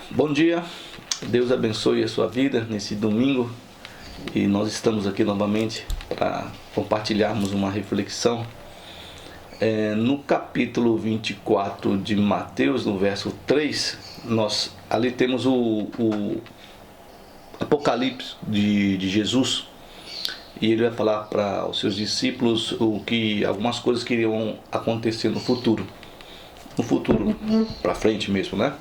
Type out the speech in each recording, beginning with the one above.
Bom dia, Deus abençoe a sua vida nesse domingo e nós estamos aqui novamente para compartilharmos uma reflexão. No capítulo 24 de Mateus, no verso 3, ali temos o Apocalipse de Jesus, e ele vai falar para os seus discípulos algumas coisas que iriam acontecer no futuro para frente mesmo, né?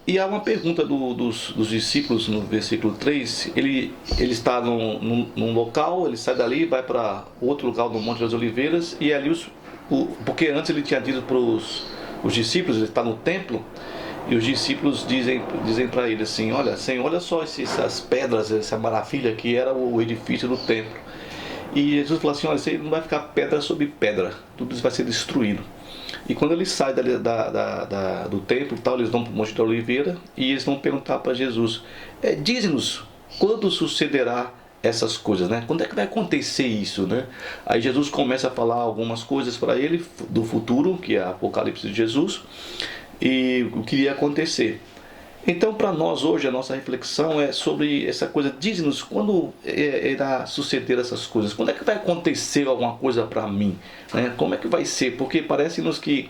E há uma pergunta dos discípulos no versículo 3. Ele está num local, ele sai dali e vai para outro lugar no Monte das Oliveiras, e ali porque antes ele tinha dito para os discípulos, ele está no templo, e os discípulos dizem para ele assim: olha, Senhor, olha só essas pedras, essa maravilha que era o edifício do templo. E Jesus falou assim: olha, isso aí não vai ficar pedra sobre pedra, tudo isso vai ser destruído. E quando ele sai do templo, eles vão para o Monte da Oliveira e eles vão perguntar para Jesus: diz-nos quando sucederá essas coisas, né? Quando é que vai acontecer isso, né? Aí Jesus começa a falar algumas coisas para ele do futuro, que é o Apocalipse de Jesus, e o que iria acontecer. Então, para nós hoje, a nossa reflexão é sobre essa coisa. Diz-nos quando irá suceder essas coisas. Quando é que vai acontecer alguma coisa para mim, né? Como é que vai ser? Porque parece-nos que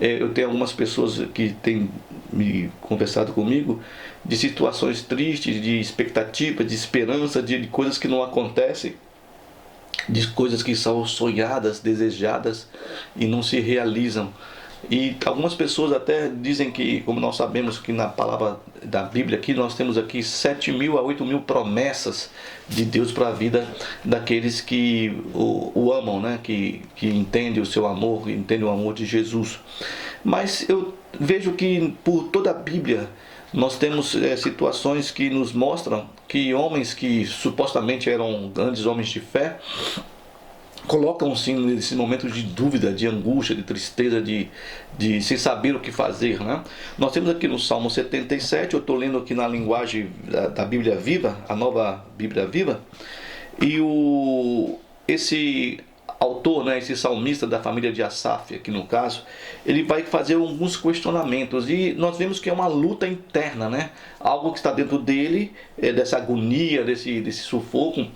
eu tenho algumas pessoas que têm me conversado comigo de situações tristes, de expectativa, de esperança, de coisas que não acontecem, de coisas que são sonhadas, desejadas e não se realizam. E algumas pessoas até dizem que, como nós sabemos que na palavra da Bíblia aqui, nós temos aqui 7.000 a 8.000 promessas de Deus para a vida daqueles que o amam, né? Que entendem o seu amor, que entendem o amor de Jesus. Mas eu vejo que por toda a Bíblia nós temos situações que nos mostram que homens que supostamente eram grandes homens de fé colocam-se nesse momento de dúvida, de angústia, de tristeza, de sem saber o que fazer, né? Nós temos aqui no Salmo 77, eu estou lendo aqui na linguagem da Bíblia Viva, a nova Bíblia Viva, e esse autor, né, esse salmista da família de Asaf, aqui no caso, ele vai fazer alguns questionamentos, e nós vemos que é uma luta interna, né? Algo que está dentro dele, dessa agonia, desse sufoco.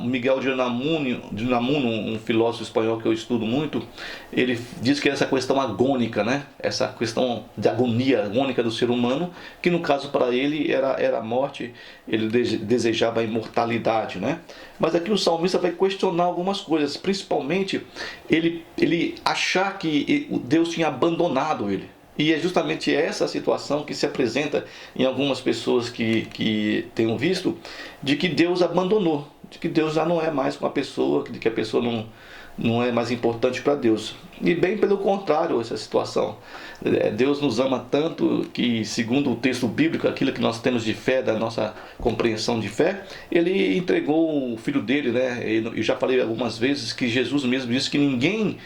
Miguel de Unamuno, um filósofo espanhol que eu estudo muito, ele diz que é essa questão agônica, né? Essa questão de agonia agônica do ser humano, que no caso para ele era a morte, ele desejava a imortalidade, né? Mas aqui o salmista vai questionar algumas coisas, principalmente ele achar que Deus tinha abandonado ele. E é justamente essa situação que se apresenta em algumas pessoas que tenham visto, de que Deus abandonou, de que Deus já não é mais com a pessoa, de que a pessoa não é mais importante para Deus. E bem pelo contrário, essa situação. Deus nos ama tanto que, segundo o texto bíblico, aquilo que nós temos de fé, da nossa compreensão de fé, Ele entregou o Filho dele, né? Eu já falei algumas vezes que Jesus mesmo disse que ninguém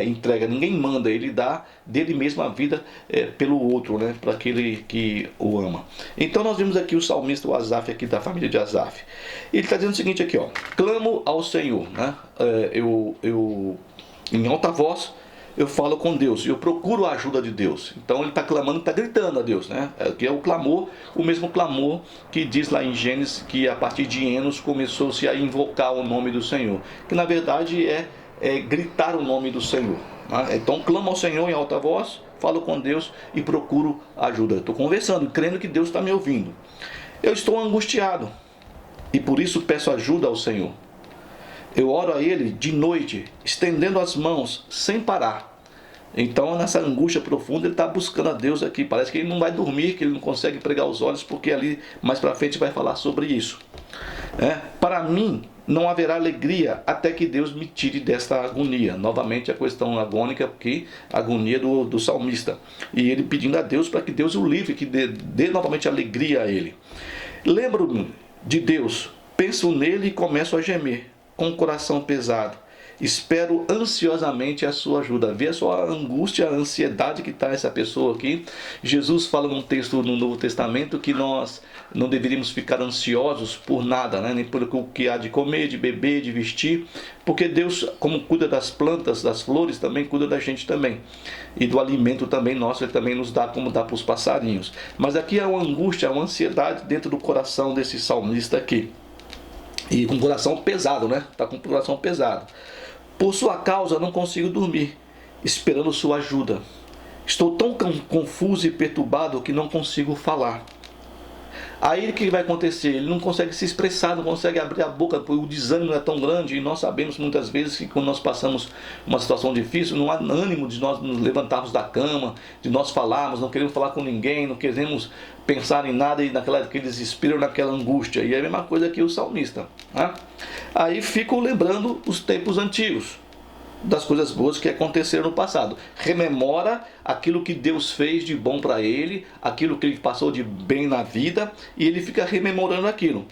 entrega, ninguém manda, Ele dá dele mesmo a vida pelo outro, né? Para aquele que o ama. Então nós vimos aqui o salmista, o Asaf, aqui da família de Asaf. Ele está dizendo o seguinte aqui, ó: clamo ao Senhor, né? Em alta voz eu falo com Deus, eu procuro a ajuda de Deus. Então ele está clamando, está gritando a Deus, né? Que é o clamor, o mesmo clamor que diz lá em Gênesis que a partir de Enos começou-se a invocar o nome do Senhor, que na verdade é gritar o nome do Senhor, né? Então clamo ao Senhor em alta voz, falo com Deus e procuro ajuda. Estou conversando, crendo que Deus está me ouvindo. Eu estou angustiado e por isso peço ajuda ao Senhor. Eu oro a Ele de noite, estendendo as mãos, sem parar. Então, nessa angústia profunda, ele está buscando a Deus aqui. Parece que ele não vai dormir, que ele não consegue pregar os olhos, porque ali, mais para frente, vai falar sobre isso. Para mim, não haverá alegria até que Deus me tire desta agonia. Novamente, a questão agônica, porque a agonia do salmista. E ele pedindo a Deus para que Deus o livre, que dê novamente alegria a ele. Lembro-me de Deus, penso nele e começo a gemer com o coração pesado. espero ansiosamente a sua ajuda. Vê a sua angústia, a ansiedade que está essa pessoa aqui. Jesus fala num texto no Novo Testamento que nós não deveríamos ficar ansiosos por nada, né? Nem por o que há de comer, de beber, de vestir, porque Deus, como cuida das plantas, das flores, também cuida da gente também. E do alimento também nosso, Ele também nos dá como dá para os passarinhos. Mas aqui há uma angústia, uma ansiedade dentro do coração desse salmista aqui. E com o coração pesado, né? Está com o coração pesado. Por sua causa não consigo dormir, esperando sua ajuda. Estou tão confuso e perturbado que não consigo falar. Aí o que vai acontecer? Ele não consegue se expressar, não consegue abrir a boca, porque o desânimo é tão grande. E nós sabemos muitas vezes que quando nós passamos uma situação difícil, não há ânimo de nós nos levantarmos da cama, de nós falarmos, não queremos falar com ninguém, não queremos pensar em nada, e naquele desespero, naquela angústia. E é a mesma coisa que o salmista, né? Aí fico lembrando os tempos antigos, das coisas boas que aconteceram no passado. Rememora aquilo que Deus fez de bom para ele, aquilo que ele passou de bem na vida, e ele fica rememorando aquilo.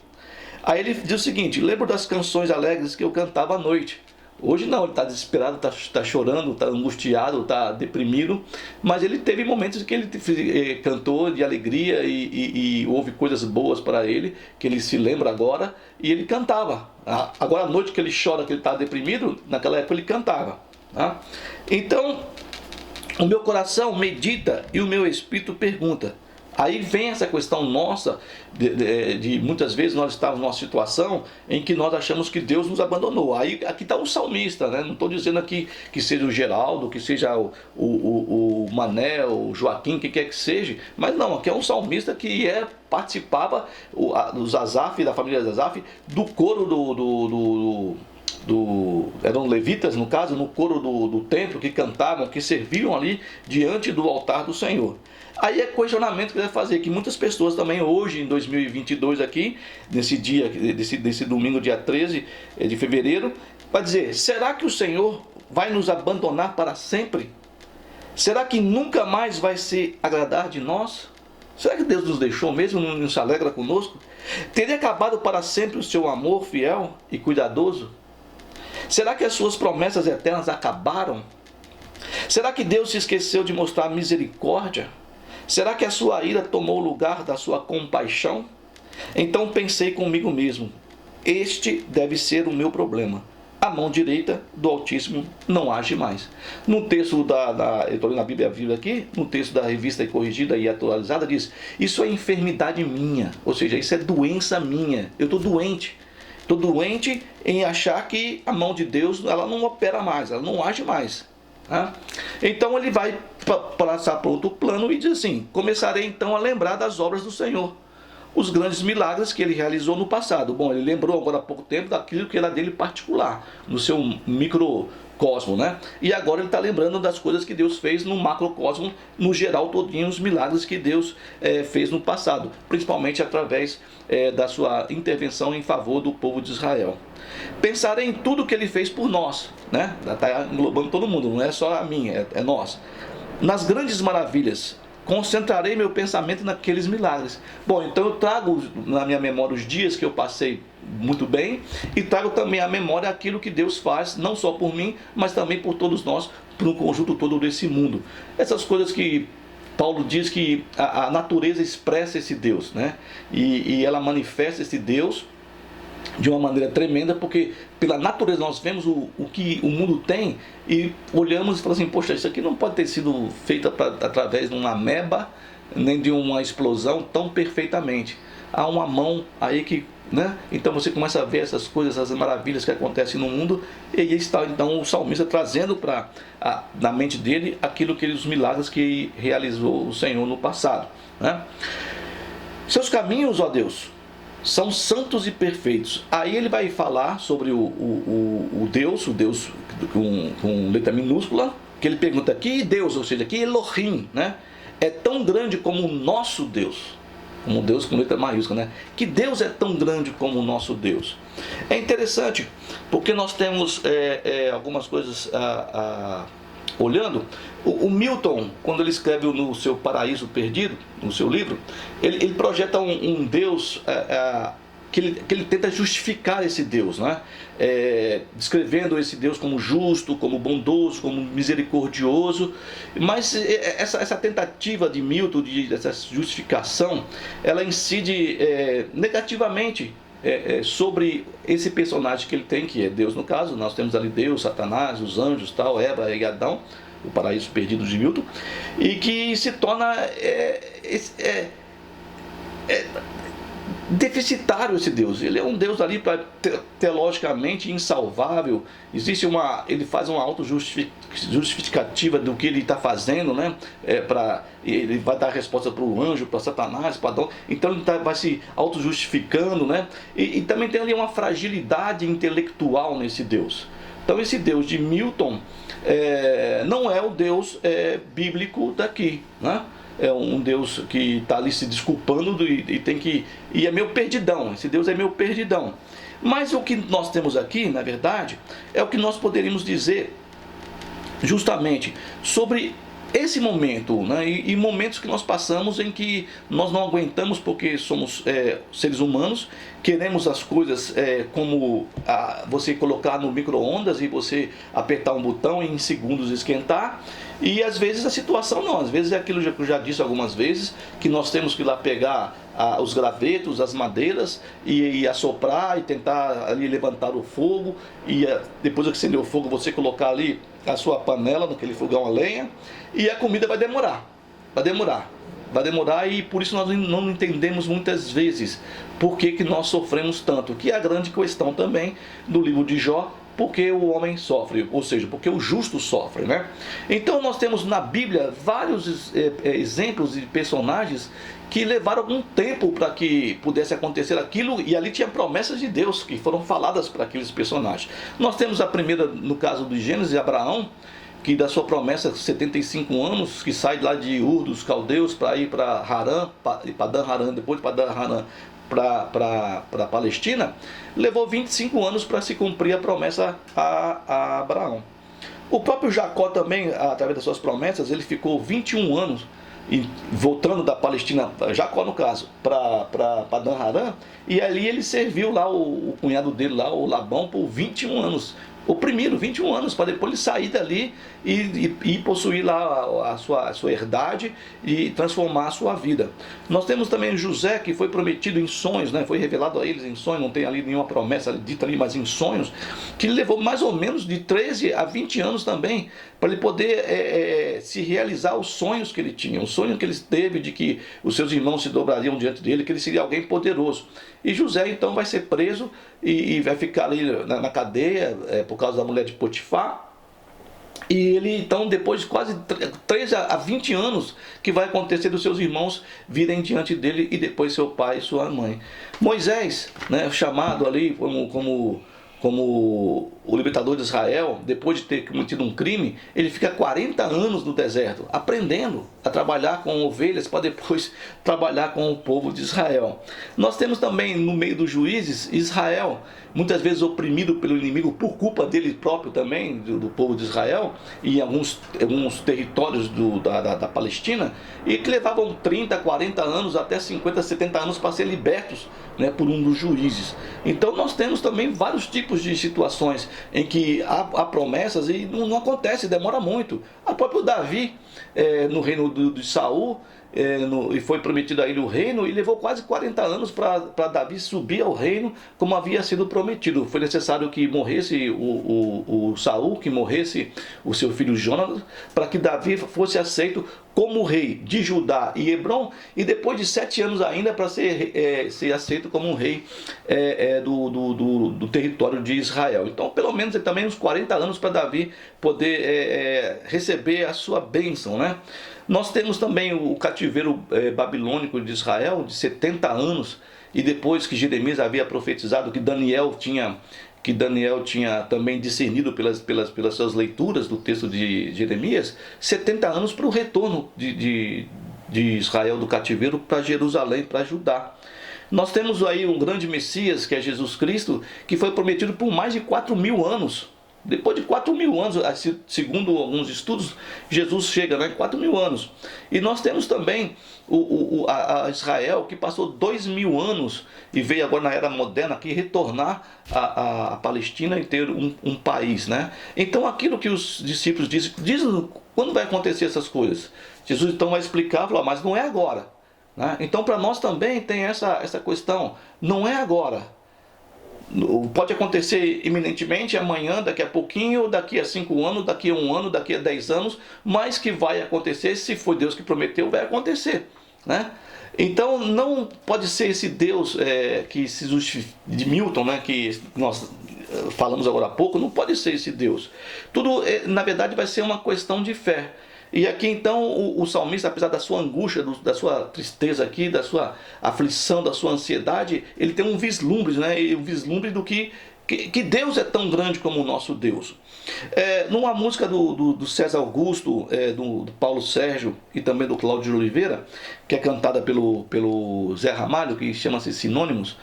Aí ele diz o seguinte: lembro das canções alegres que eu cantava à noite. Hoje não, ele está desesperado, está chorando, está angustiado, está deprimido, mas ele teve momentos em que ele cantou de alegria e houve coisas boas para ele, que ele se lembra agora, e ele cantava. Agora à noite que ele chora, que ele está deprimido, naquela época ele cantava, tá? Então, o meu coração medita e o meu espírito pergunta. Aí vem essa questão nossa, de muitas vezes nós estamos numa situação em que nós achamos que Deus nos abandonou. Aí aqui está um salmista, né? Não estou dizendo aqui que seja o Geraldo, que seja o Mané, o Joaquim, que quer que seja, mas não, aqui é um salmista que participava, dos Asaf, da família de Asaf, do coro eram levitas, no caso, no coro do templo, que cantavam, que serviam ali diante do altar do Senhor. Aí é questionamento que ele vai fazer, que muitas pessoas também hoje, em 2022 aqui, nesse dia, desse domingo, dia 13 de fevereiro, vai dizer: será que o Senhor vai nos abandonar para sempre? Será que nunca mais vai se agradar de nós? Será que Deus nos deixou mesmo, não se alegra conosco? Teria acabado para sempre o seu amor fiel e cuidadoso? Será que as suas promessas eternas acabaram? Será que Deus se esqueceu de mostrar misericórdia? Será que a sua ira tomou o lugar da sua compaixão? Então pensei comigo mesmo: este deve ser o meu problema. A mão direita do Altíssimo não age mais. No texto eu estou lendo a Bíblia Viva aqui, no texto da Revista Corrigida e Atualizada, diz: isso é enfermidade minha, ou seja, isso é doença minha. Eu estou doente. Estou doente em achar que a mão de Deus, ela não opera mais, ela não age mais. Então ele vai passar para outro plano e diz assim: começarei então a lembrar das obras do Senhor, os grandes milagres que ele realizou no passado. Bom, ele lembrou agora há pouco tempo daquilo que era dele particular, no seu microcosmo, né? E agora ele está lembrando das coisas que Deus fez no macrocosmo, no geral todinho, os milagres que Deus fez no passado, principalmente através da sua intervenção em favor do povo de Israel. Pensarei em tudo que ele fez por nós, né? Está englobando todo mundo, não é só a minha, é nós. Nas grandes maravilhas, concentrarei meu pensamento naqueles milagres. Bom, então eu trago na minha memória os dias que eu passei muito bem, e trago também à memória aquilo que Deus faz, não só por mim, mas também por todos nós, por um conjunto todo desse mundo. Essas coisas que Paulo diz que a natureza expressa esse Deus, né? E ela manifesta esse Deus de uma maneira tremenda, porque pela natureza nós vemos o que o mundo tem e olhamos e falamos assim: poxa, isso aqui não pode ter sido feito através de uma ameba, nem de uma explosão tão perfeitamente. Há uma mão aí que, né? Então você começa a ver essas coisas, essas maravilhas que acontecem no mundo, e aí está então o salmista trazendo na mente dele os milagres que realizou o Senhor no passado, né? Seus caminhos, ó Deus, são santos e perfeitos. Aí ele vai falar sobre o Deus com letra minúscula, que ele pergunta: que Deus, ou seja, que Elohim, né, é tão grande como o nosso Deus? Como Deus com letra maiúscula, né? Que Deus é tão grande como o nosso Deus? É interessante, porque nós temos algumas coisas olhando. O Milton, quando ele escreve no seu Paraíso Perdido, no seu livro, ele projeta um Deus ele tenta justificar esse Deus, né? Descrevendo esse Deus como justo, como bondoso, como misericordioso. Mas essa tentativa de Milton, dessa justificação, ela incide negativamente sobre esse personagem que ele tem, que é Deus. No caso, nós temos ali Deus, Satanás, os anjos, tal, Eva e Adão, o paraíso perdido de Milton, e que se torna deficitário esse Deus. Ele é um Deus ali teologicamente insalvável. Ele faz uma auto-justificativa do que ele está fazendo, né? Ele vai dar a resposta para o anjo, para Satanás, para Adão. Então ele vai se auto-justificando, né? E também tem ali uma fragilidade intelectual nesse Deus. Então esse Deus de Milton não é o Deus bíblico daqui, né? É um Deus que está ali se desculpando e é meu perdidão. Esse Deus é meu perdidão. Mas o que nós temos aqui, na verdade, é o que nós poderíamos dizer justamente sobre esse momento, né? E momentos que nós passamos em que nós não aguentamos, porque somos seres humanos, queremos as coisas como você colocar no micro-ondas e você apertar um botão e em segundos esquentar. E às vezes a situação não, às vezes é aquilo que eu já disse algumas vezes, que nós temos que ir lá pegar os gravetos, as madeiras e assoprar e tentar ali levantar o fogo, e depois que acender o fogo você colocar ali a sua panela naquele fogão a lenha, e a comida vai demorar, e por isso nós não entendemos muitas vezes por que nós sofremos tanto, que é a grande questão também do livro de Jó. Porque o homem sofre, ou seja, porque o justo sofre, né? Então nós temos na Bíblia vários exemplos de personagens que levaram algum tempo para que pudesse acontecer aquilo, e ali tinha promessas de Deus que foram faladas para aqueles personagens. Nós temos a primeira, no caso do Gênesis, Abraão, que da sua promessa 75 anos, que sai lá de Ur dos Caldeus para ir para Harã, Padan-Harã, depois de Padan-Harã para a Palestina, levou 25 anos para se cumprir a promessa a Abraão. O próprio Jacó também, através das suas promessas, ele ficou 21 anos voltando da Palestina, Jacó no caso, para Padan-Harã, e ali ele serviu lá o cunhado dele lá, o Labão, por 21 anos. Oprimido 21 anos, para depois ele sair dali e possuir lá a sua herdade e transformar a sua vida. Nós temos também José, que foi prometido em sonhos, né? Foi revelado a eles em sonhos, não tem ali nenhuma promessa dita ali, mas em sonhos, que levou mais ou menos de 13 a 20 anos também, para ele poder se realizar os sonhos que ele tinha, o sonho que ele teve de que os seus irmãos se dobrariam diante dele, que ele seria alguém poderoso. E José então vai ser preso e vai ficar ali na cadeia por causa da mulher de Potifar. E ele então, depois de quase 13 a 20 anos, que vai acontecer dos seus irmãos virem diante dele e depois seu pai e sua mãe. Moisés, né, chamado ali como o libertador de Israel, depois de ter cometido um crime, ele fica 40 anos no deserto, aprendendo a trabalhar com ovelhas para depois trabalhar com o povo de Israel. Nós temos também no meio dos juízes, Israel, muitas vezes oprimido pelo inimigo por culpa dele próprio também, do povo de Israel, e em alguns territórios da Palestina, e que levavam 30, 40 anos, até 50, 70 anos para ser libertos, né, por um dos juízes. Então nós temos também vários tipos de situações em que há promessas e não acontece, demora muito. O próprio Davi, no reino de Saul, e foi prometido a ele o reino, e levou quase 40 anos para Davi subir ao reino como havia sido prometido. Foi necessário que morresse o Saul, que morresse o seu filho Jonatas, para que Davi fosse aceito como rei de Judá e Hebrom, e depois de 7 anos ainda para ser aceito como um rei do território de Israel. Então pelo menos também uns 40 anos para Davi poder receber a sua bênção, né? Nós temos também o cativeiro babilônico de Israel de 70 anos, e depois que Jeremias havia profetizado que Daniel tinha também discernido pelas suas leituras do texto de Jeremias, 70 anos para o retorno de Israel do cativeiro para Jerusalém, para Judá. Nós temos aí um grande Messias, que é Jesus Cristo, que foi prometido por mais de 4.000 anos. Depois de 4.000 anos, segundo alguns estudos, Jesus chega, né? 4.000 anos. E nós temos também a Israel, que passou 2.000 anos e veio agora na era moderna aqui retornar a Palestina e ter um país, né? Então aquilo que os discípulos dizem quando vai acontecer essas coisas? Jesus então vai explicar, falar, mas não é agora, né? Então para nós também tem essa questão, não é agora. Pode acontecer iminentemente, amanhã, daqui a pouquinho, ou daqui a 5 anos, daqui a 1 ano, daqui a 10 anos, mas que vai acontecer, se foi Deus que prometeu, vai acontecer, né? Então não pode ser esse Deus que se justifica, de Milton, né, que nós falamos agora há pouco, não pode ser esse Deus. Tudo, na verdade, vai ser uma questão de fé. E aqui então o salmista, apesar da sua angústia, da sua tristeza aqui, da sua aflição, da sua ansiedade, ele tem um vislumbre, né? Um vislumbre do que Deus é tão grande como o nosso Deus. Numa música do César Augusto, do Paulo Sérgio e também do Cláudio de Oliveira, que é cantada pelo Zé Ramalho, que chama-se Sinônimos,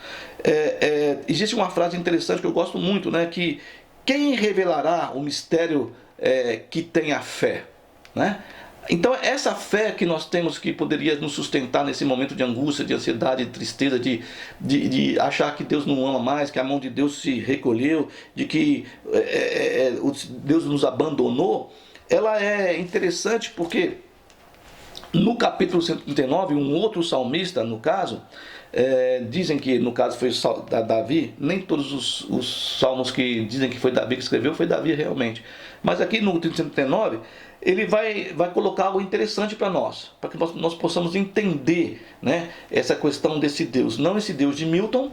existe uma frase interessante que eu gosto muito, né? Que quem revelará o mistério que tem a fé? Né? Então essa fé que nós temos, que poderia nos sustentar nesse momento de angústia, de ansiedade, de tristeza, de achar que Deus não ama mais, que a mão de Deus se recolheu, de que Deus nos abandonou, ela é interessante porque no capítulo 139, um outro salmista, no caso, dizem que no caso foi Davi, nem todos os salmos que dizem que foi Davi que escreveu, foi Davi realmente, mas aqui no 139 ele vai colocar algo interessante para nós, para que nós possamos entender, né, essa questão desse Deus, não esse Deus de Milton,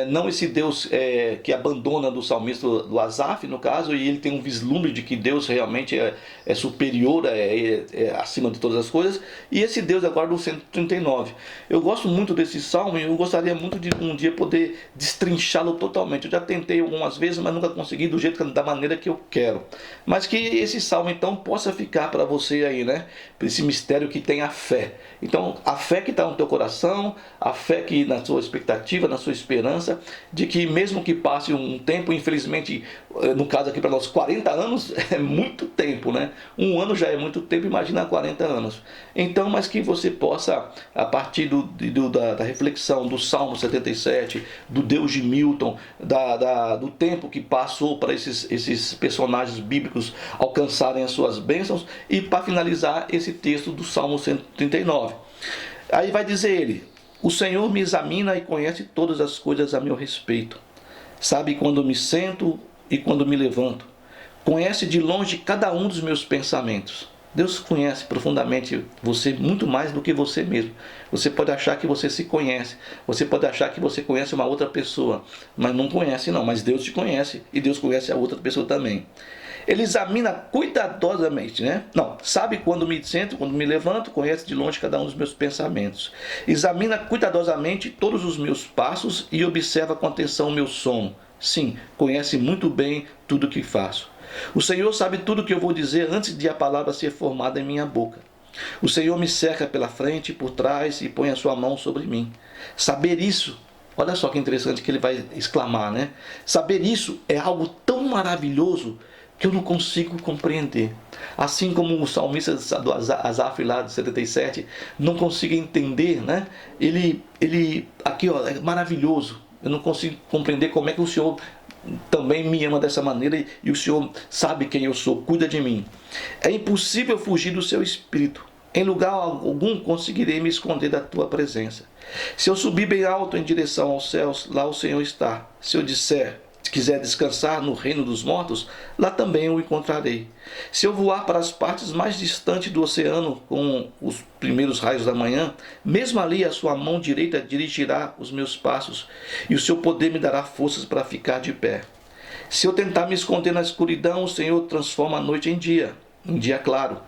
não esse Deus que abandona do salmista, do Asaf no caso, e ele tem um vislumbre de que Deus realmente é superior, acima de todas as coisas, e esse Deus agora do 139. Eu gosto muito desse salmo e eu gostaria muito de um dia poder destrinchá-lo totalmente. Eu já tentei algumas vezes, mas nunca consegui da maneira que eu quero. Mas que esse salmo então possa ficar para você aí, né? Esse mistério que tem a fé. Então, a fé que está no teu coração, a fé que na sua expectativa, na sua esperança, de que mesmo que passe um tempo, infelizmente, no caso aqui para nós, 40 anos é muito tempo, né? Um ano já é muito tempo, imagina 40 anos. Então, mas que você possa, a partir da reflexão do Salmo 77, do Deus de Milton, do tempo que passou para esses personagens bíblicos alcançarem as suas bênçãos, e para finalizar esse texto do Salmo 139. Aí vai dizer ele: o Senhor me examina e conhece todas as coisas a meu respeito. Sabe quando me sento e quando me levanto. Conhece de longe cada um dos meus pensamentos. Deus conhece profundamente você, muito mais do que você mesmo. Você pode achar que você se conhece, você pode achar que você conhece uma outra pessoa, mas não conhece não, mas Deus te conhece e Deus conhece a outra pessoa também. Ele examina cuidadosamente, né? Não, sabe quando me sento, quando me levanto, conhece de longe cada um dos meus pensamentos. Examina cuidadosamente todos os meus passos e observa com atenção o meu sono. Sim, conhece muito bem tudo o que faço. O Senhor sabe tudo o que eu vou dizer antes de a palavra ser formada em minha boca. O Senhor me cerca pela frente e por trás e põe a sua mão sobre mim. Saber isso, olha só que interessante que ele vai exclamar, né? Saber isso é algo tão maravilhoso que eu não consigo compreender. Assim como o salmista do Asaf lá de 77 não consigo entender, né? Ele aqui, ó, é maravilhoso. Eu não consigo compreender como é que o Senhor também me ama dessa maneira e o Senhor sabe quem eu sou, cuida de mim. É impossível fugir do seu espírito. Em lugar algum conseguirei me esconder da tua presença. Se eu subir bem alto em direção aos céus, lá o Senhor está. Se eu quiser descansar no reino dos mortos, lá também o encontrarei. Se eu voar para as partes mais distantes do oceano com os primeiros raios da manhã, mesmo ali a sua mão direita dirigirá os meus passos e o seu poder me dará forças para ficar de pé. Se eu tentar me esconder na escuridão, o Senhor transforma a noite em dia claro.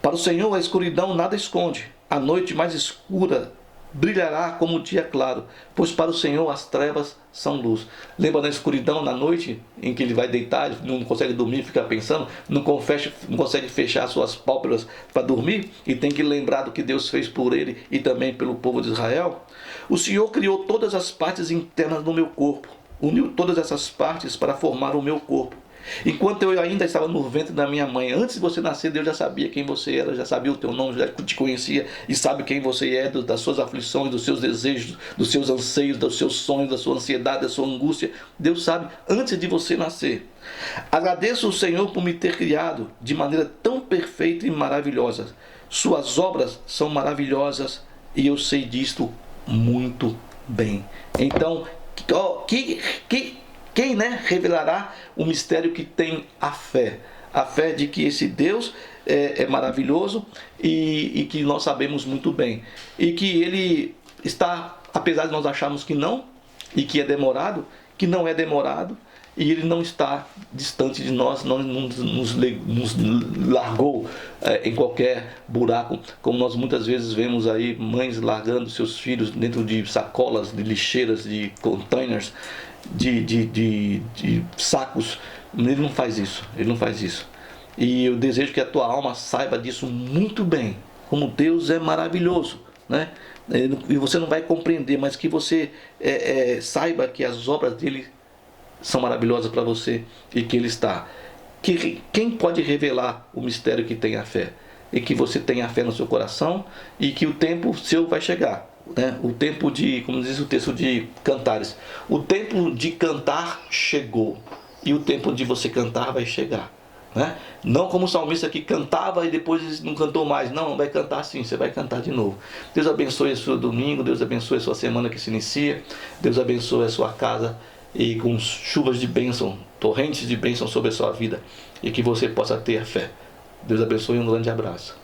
Para o Senhor a escuridão nada esconde. A noite mais escura brilhará como o dia claro, pois para o Senhor as trevas são luz. Lembra da escuridão na noite em que ele vai deitar, ele não consegue dormir, fica pensando, não consegue fechar suas pálpebras para dormir e tem que lembrar do que Deus fez por ele e também pelo povo de Israel? O Senhor criou todas as partes internas do meu corpo, uniu todas essas partes para formar o meu corpo. Enquanto eu ainda estava no ventre da minha mãe, antes de você nascer, Deus já sabia quem você era, já sabia o teu nome, já te conhecia e sabe quem você é, das suas aflições, dos seus desejos, dos seus anseios, dos seus sonhos, da sua ansiedade, da sua angústia. Deus sabe antes de você nascer. Agradeço ao Senhor por me ter criado de maneira tão perfeita e maravilhosa. Suas obras são maravilhosas e eu sei disto muito bem. Então, quem revelará o mistério que tem a fé? A fé de que esse Deus é maravilhoso e que nós sabemos muito bem. E que Ele está, apesar de nós acharmos que não, e que é demorado, que não é demorado, e Ele não está distante de nós, não nos largou em qualquer buraco, como nós muitas vezes vemos aí mães largando seus filhos dentro de sacolas, de lixeiras, de containers, de sacos. Ele não faz isso, Ele não faz isso. E eu desejo que a tua alma saiba disso muito bem, como Deus é maravilhoso, né? E você não vai compreender, mas que você saiba que as obras dele são maravilhosas para você e que Ele está. Quem pode revelar o mistério que tem a fé? E que você tenha a fé no seu coração e que o tempo seu vai chegar, né? O tempo de, como diz o texto de Cantares, o tempo de cantar chegou e o tempo de você cantar vai chegar, né? Não como o salmista que cantava e depois não cantou mais. Não, vai cantar sim, você vai cantar de novo. Deus abençoe o seu domingo, Deus abençoe a sua semana que se inicia, Deus abençoe a sua casa e com chuvas de bênção, torrentes de bênção sobre a sua vida, e que você possa ter fé. Deus abençoe e um grande abraço.